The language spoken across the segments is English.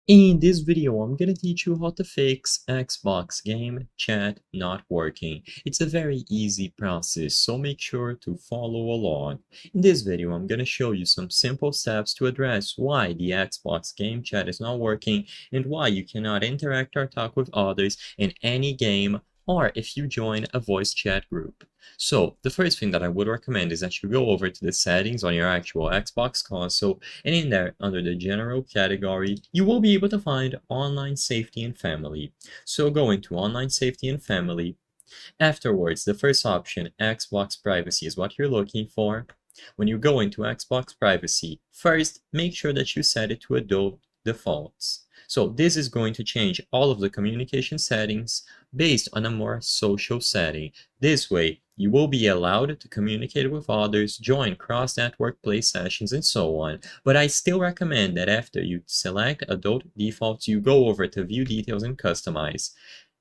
In this video, I'm gonna teach you how to fix Xbox game chat not working. It's a very easy process, so make sure to follow along. In this video, I'm gonna show you some simple steps to address why the Xbox game chat is not working and why you cannot interact or talk with others in any game or if you join a voice chat group. So, the first thing that I would recommend is that you go over to the settings on your actual Xbox console, and in there, under the general category, you will be able to find online safety and family. So go into online safety and family. Afterwards, the first option, Xbox privacy, is what you're looking for. When you go into Xbox privacy, first make sure that you set it to adult defaults. So this is going to change all of the communication settings based on a more social setting. This way, you will be allowed to communicate with others, join cross-network play sessions, and so on. But I still recommend that after you select adult defaults, you go over to view details and customize.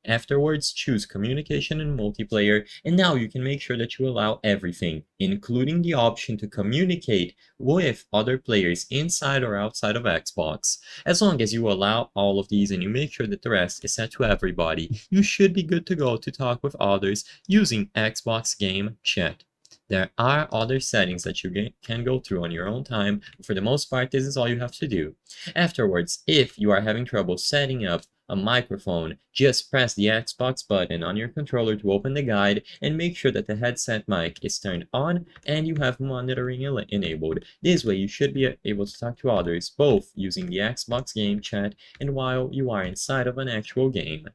Afterwards, choose communication and multiplayer, and now you can make sure that you allow everything, including the option to communicate with other players inside or outside of Xbox. As long as you allow all of these and you make sure that the rest is set to everybody, you should be good to go to talk with others using Xbox Game Chat. There are other settings that you can go through on your own time. For the most part, this is all you have to do. Afterwards, if you are having trouble setting up a microphone, just press the Xbox button on your controller to open the guide and make sure that the headset mic is turned on and you have monitoring enabled. This way you should be able to talk to others both using the Xbox Game Chat and while you are inside of an actual game.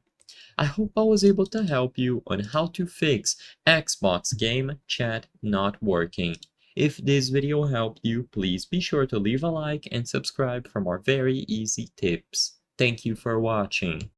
I hope I was able to help you on how to fix Xbox Game Chat not working. If this video helped you, please be sure to leave a like and subscribe for more very easy tips. Thank you for watching.